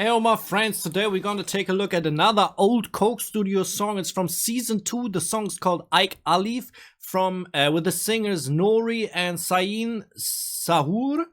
Hey all my friends, today we're gonna take a look at another old Coke Studio song. It's from season 2. The song's called Aik Alif from with the singers Noori and Saieen Zahoor.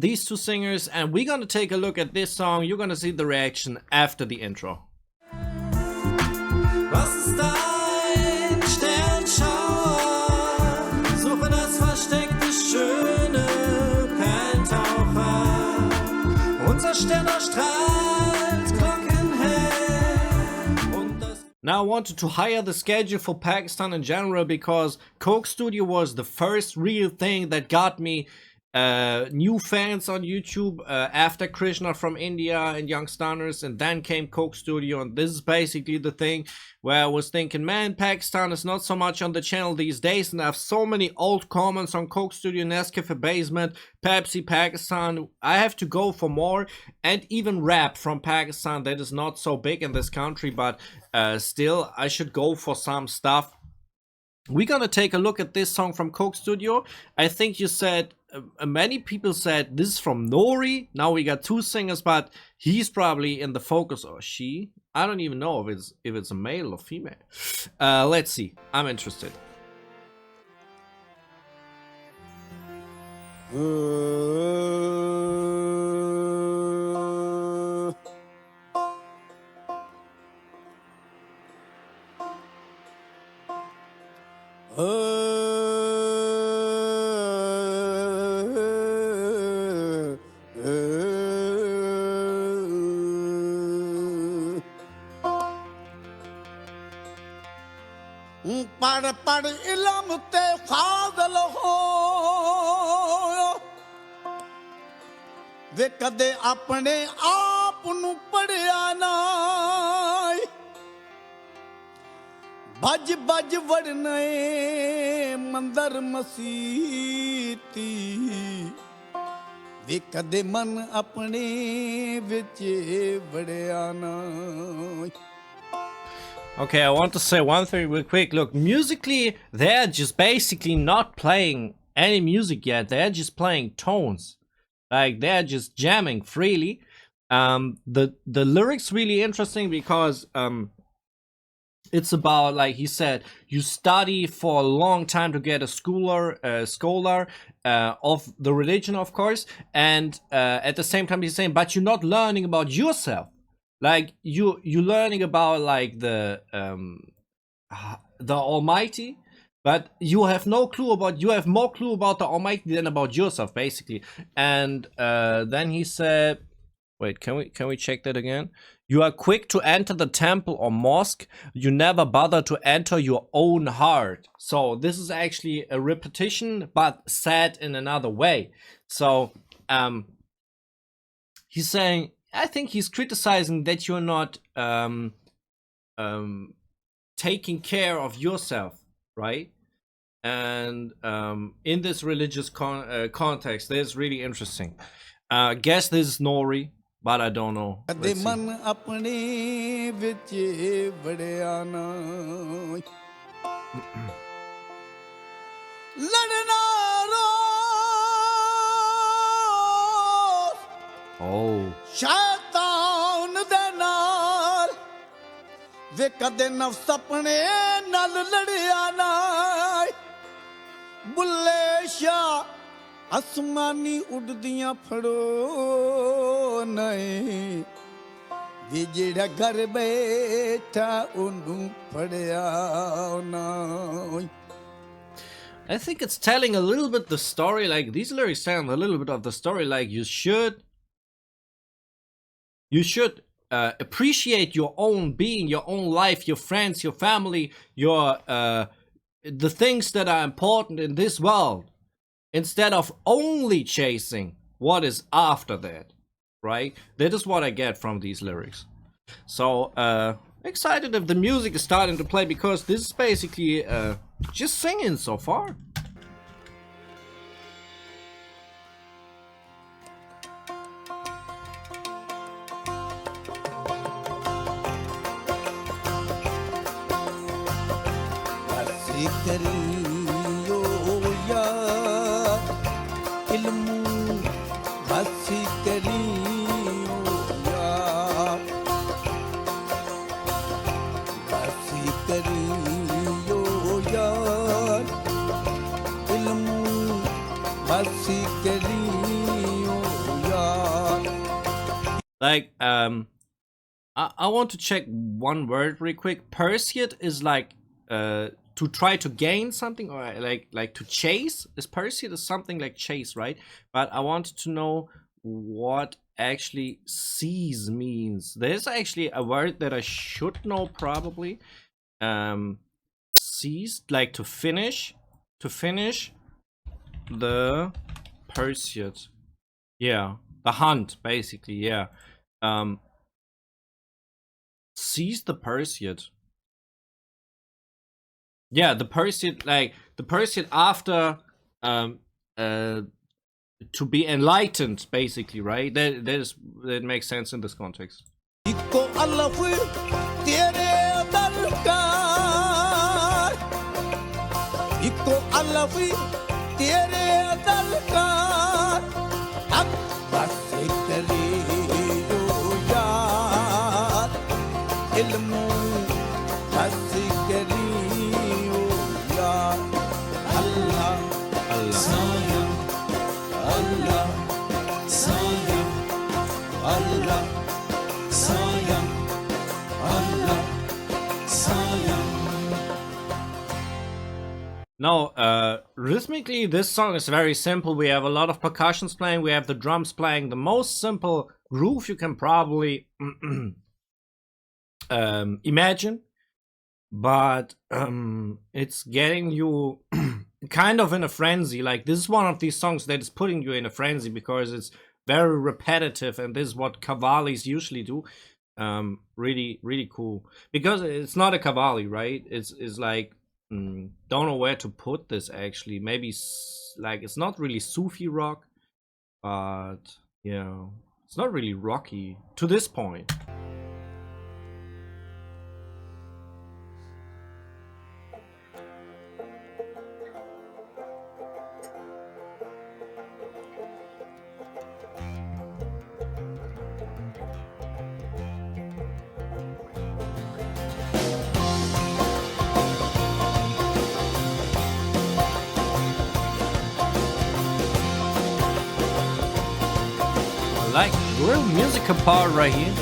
These two singers, and we're gonna take a look at this song. You're gonna see the reaction after the intro. Was ist ein Sternschauer? Suche das versteckte Schöne, kein Taucher. Unser Stern erstrahlt glockenhell. Now I wanted to hire the schedule for Pakistan in general because Coke Studio was the first real thing that got me new fans on YouTube after Krishna from India and Young Stunners, and then came Coke Studio, and this is basically the thing where I was thinking, man, Pakistan is not so much on the channel these days, and I have so many old comments on Coke Studio, Nescafe Basement, Pepsi Pakistan. I have to go for more, and even rap from Pakistan that is not so big in this country, but still I should go for some stuff. We're gonna take a look at this song from Coke Studio. I think you said many people said this is from Noori. Now we got two singers, but he's probably in the focus, or she. I don't even know if it's a male or female. Let's see. I'm interested. पढ़ पढ़ इल्म ते फाज़ल हो वे कदे अपने आप नू पढ़िया ना भज भज वड़ने मंदर मसीती वे कदे मन अपने विच वड़िया ना. Okay, I want to say one thing real quick. Look, musically, they're just basically not playing any music yet. They're just playing tones. Like, they're just jamming freely. The lyrics really interesting because it's about, like he said, you study for a long time to get a scholar of the religion, of course. And at the same time, he's saying, but you're not learning about yourself. Like you learning about like the Almighty, but you have no clue about, you have more clue about the Almighty than about yourself, basically. And then he said, wait, can we check that again? You are quick to enter the temple or mosque, you never bother to enter your own heart. So this is actually a repetition but said in another way. So he's saying, I think he's criticizing that you're not taking care of yourself, right? And in this religious context, that's really interesting. Guess this is Noori, but I don't know. Let's Oh. शैतान दे नाल वे कदे नफ्स अपने नाल लड़िया ना बुल्ले शाह आसमानी उड़दियां फड़ो नहीं वे जेड़ा घर बैठा उन्नू फड़िया ना. I think it's telling a little bit the story, like these lyrics tell a little bit of the story, like you should appreciate your own being, your own life, your friends, your family, your the things that are important in this world, instead of only chasing what is after that, right? That is what I get from these lyrics. So excited if the music is starting to play, because this is basically just singing so far. करियो या इल्मू बस करी Like I want to check one word real quick. Pursuit is like to try to gain something, or like to chase. Is pursuit is something like chase, right? But I wanted to know what actually seize means. There's actually a word that I should know probably. Seize, like to finish the pursuit. Yeah, the hunt basically. Yeah. Um, seize the pursuit. Yeah, the pursuit, like the pursuit after um uh to be enlightened, basically, right? That makes sense in this context. इको अल्लाह तेरे दरकार eco अल्लाह तेरे दरकार अब बस करियो यार इल्मो बस करियो यार अल्लाह Allah. साया अल्लाह साया अल्लाह साया अल्लाह साया. Now, rhythmically, this song is very simple. We have a lot of percussions playing. We have the drums playing. The most simple groove you can probably imagine, but it's getting you kind of in a frenzy. Like, this is one of these songs that is putting you in a frenzy because it's very repetitive, and this is what kavalis usually do. Really, really cool, because it's not a kavali, right? It's like, don't know where to put this actually. Maybe like it's not really Sufi rock, but yeah, it's not really rocky to this point. Like real musical part right here.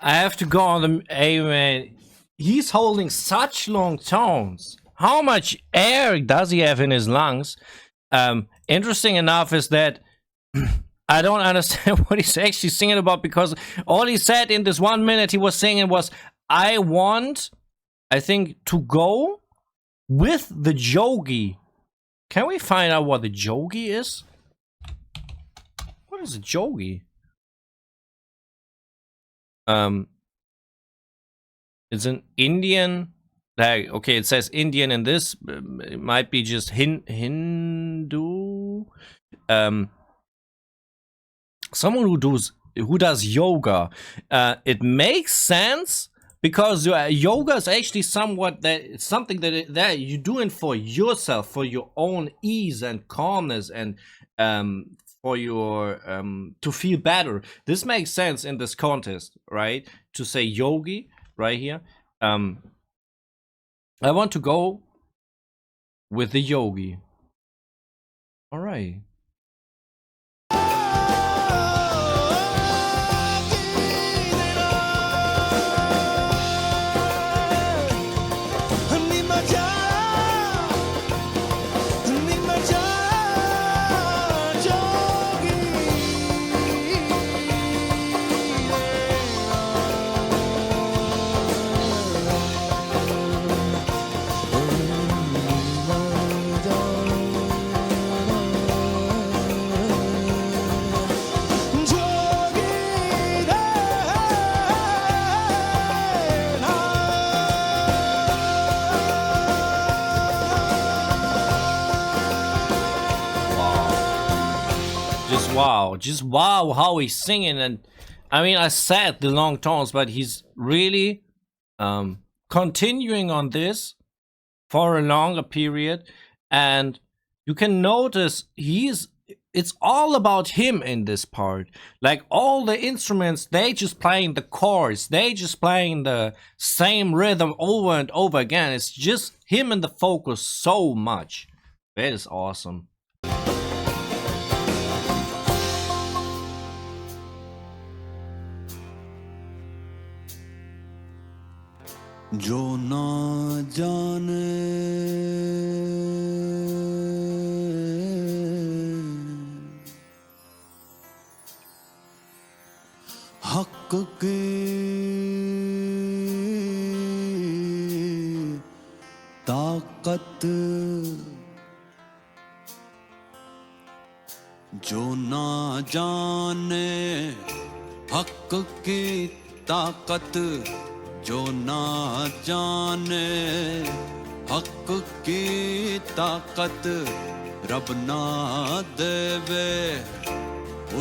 I have to go on the man. He's holding such long tones. How much air does he have in his lungs? Interesting enough is that I don't understand what he's actually singing about, because all he said in this 1 minute he was singing was, I want, I think, to go with the jogi. Can we find out what the jogi is? What is a jogi? It's an Indian, like, okay, it says Indian in this, it might be just Hindu, someone who does yoga. It makes sense, because yoga is actually somewhat something that you're doing for yourself, for your own ease and calmness, and for your to feel better. This makes sense in this context, right? To say yogi right here. I want to go with the yogi. All right. just wow how he's singing. And I mean, I said the long tones, but he's really continuing on this for a longer period. And you can notice it's all about him in this part. Like all the instruments, they just playing the chords, they just playing the same rhythm over and over again. It's just him in the focus so much. That is awesome. जो ना जाने हक की ताकत, जो ना जाने हक की ताकत, जो ना जाने हक की ताकत, रब ना देवे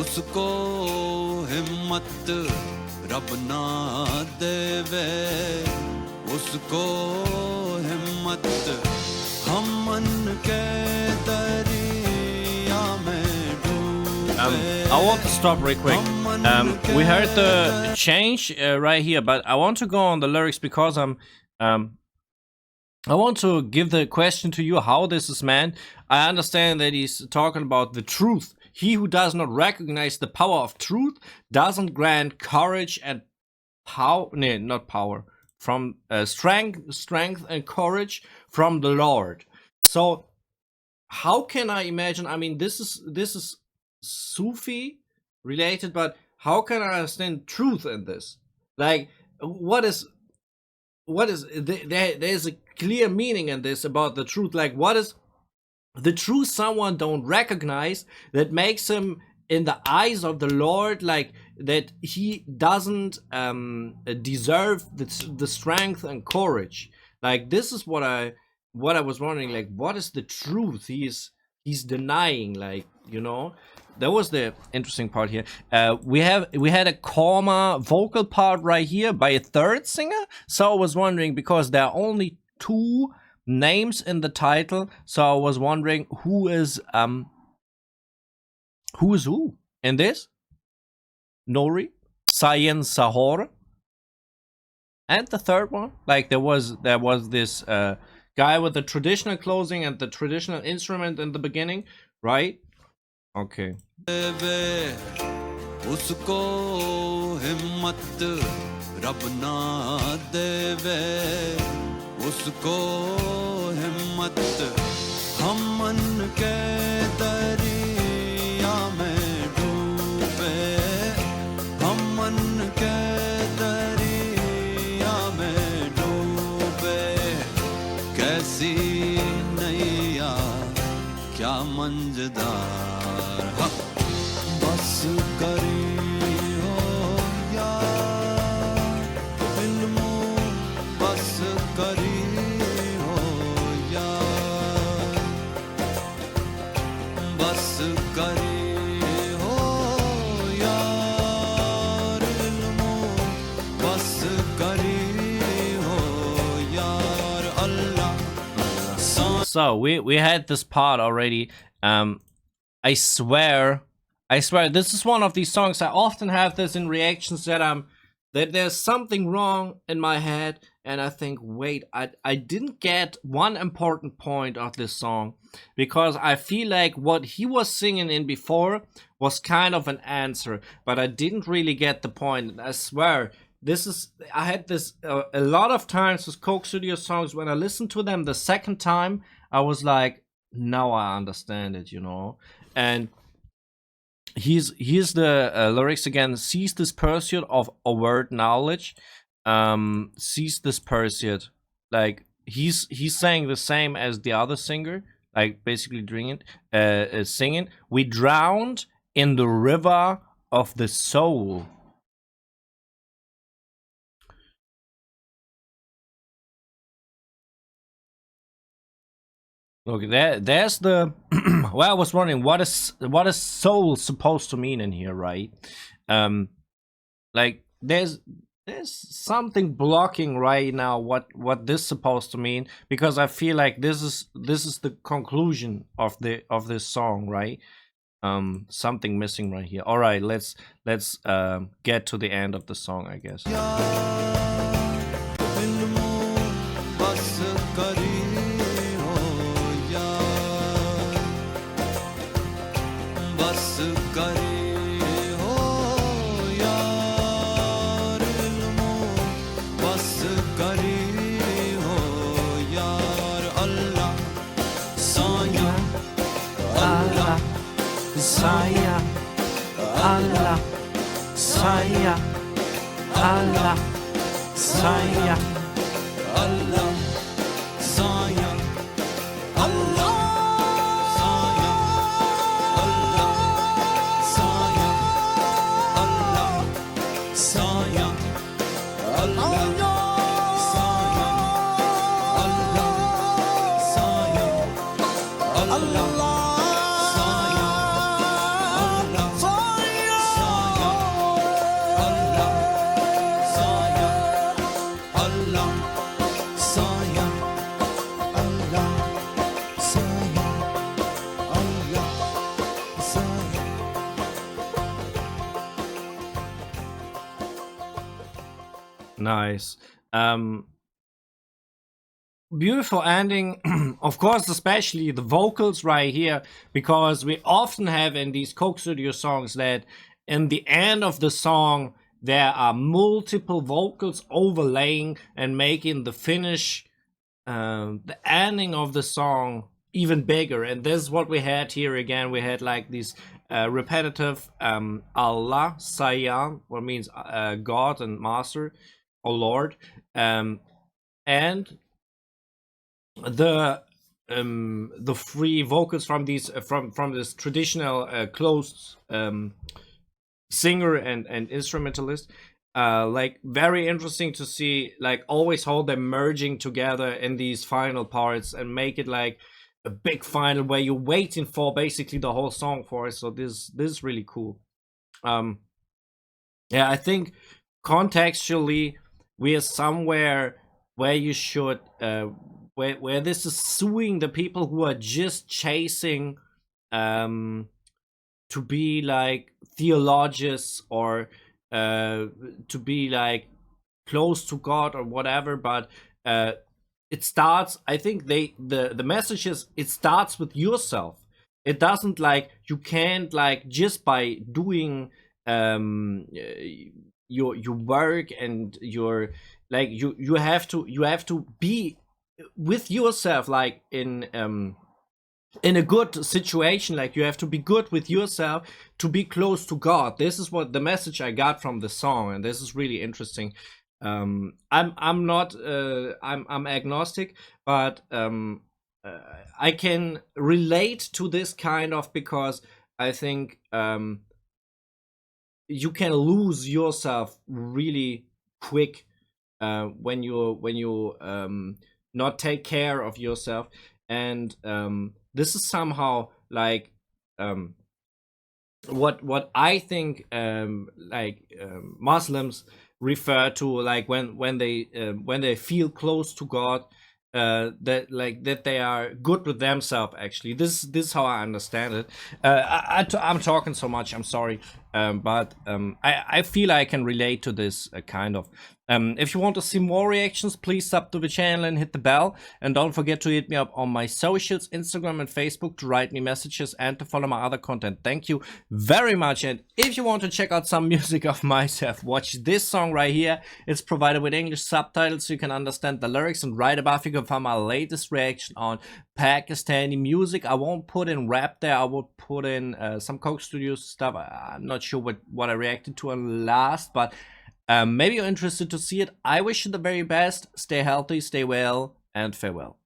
उसको हिम्मत, रब ना देवे उसको हिम्मत, हम मन के दरिया में डूबे। I want to stop real quick. We heard the change right here, but I want to go on the lyrics because I want to give the question to you how this is meant. I understand that he's talking about the truth. He who does not recognize the power of truth doesn't grant courage and power, no, not power, from strength and courage from the Lord. So how can I imagine? I mean, this is Sufi related, but how can I understand truth in this? Like, there's a clear meaning in this about the truth. Like, what is the truth someone don't recognize that makes him in the eyes of the Lord, like that he doesn't deserve the strength and courage? Like, this is what I was wondering. Like, what is the truth he's denying? Like, that was the interesting part here. We had a comma vocal part right here by a third singer. So I was wondering, because there are only 2 names in the title, so I was wondering who is who in this. Noori, Saieen, Zahoor, and the third one, like there was this guy with the traditional clothing and the traditional instrument in the beginning, right? Okay. उसको हिम्मत रब ना देवे उसको हिम्मत हम मन के दरिया में डूबे हम मन के दरिया में डूबे कैसी नैया क्या मंजदार बस करी हो यार इल्मो बस करी हो यार बस करी हो यार इल्मो बस करी हो यार अल्लाह। So we had this part already. I swear this is one of these songs. I often have this in reactions that there's something wrong in my head, and I think, wait, I didn't get one important point of this song, because I feel like what he was singing in before was kind of an answer, but I didn't really get the point. I swear, I had this a lot of times with Coke Studio songs. When I listened to them the second time, I was like, now I understand it, and here's the lyrics again. Seize this pursuit of overt knowledge. Seize this pursuit. Like he's saying the same as the other singer. Like basically singing. We drowned in the river of the soul. Look, there's the well, I was wondering what is soul supposed to mean in here, right? Um, like there's something blocking right now what this supposed to mean, because I feel like this is the conclusion of this song, right? Something missing right here. All right, let's get to the end of the song, I guess. Saya, Allah, Saya, Allah, Saya, Allah, Saya, Allah, Saya, Allah, Saya, Allah, Saya, Allah, Saya, Allah, Saya, nice. Beautiful ending. Of course, especially the vocals right here, because we often have in these Coke Studio songs that in the end of the song there are multiple vocals overlaying and making the finish, the ending of the song even bigger. And this is what we had here again. We had like these repetitive Allah, Saieen, what means God and Master or Lord, and the free vocals from these from this traditional closed singer and instrumentalist. Like very interesting to see, like always hold them merging together in these final parts and make it like a big final where you're waiting for basically the whole song for it. So this is really cool. Yeah, I think contextually we are somewhere where you should where this is suing the people who are just chasing to be like theologians or to be like close to God or whatever. But it starts, I think the message is, it starts with yourself. It doesn't like, you can't like just by doing your work and your like you have to be with yourself, like in a good situation. Like you have to be good with yourself to be close to God. This is what the message I got from the song, and this is really interesting. I'm not I'm agnostic, but I can relate to this kind of, because I think you can lose yourself really quick when you not take care of yourself. And this is somehow like what I think Muslims refer to, like when they feel close to God, that like that they are good with themselves. Actually, this is how I understand it. I'm talking so much, I'm sorry, but I feel I can relate to this kind of. If you want to see more reactions, please sub to the channel and hit the bell. And don't forget to hit me up on my socials, Instagram and Facebook, to write me messages and to follow my other content. Thank you very much. And if you want to check out some music of myself, watch this song right here. It's provided with English subtitles so you can understand the lyrics. And right above you can find my latest reaction on Pakistani music. I won't put in rap there. I will put in some Coke Studios stuff. I'm not sure what I reacted to on last, but maybe you're interested to see it. I wish you the very best. Stay healthy, stay well, and farewell.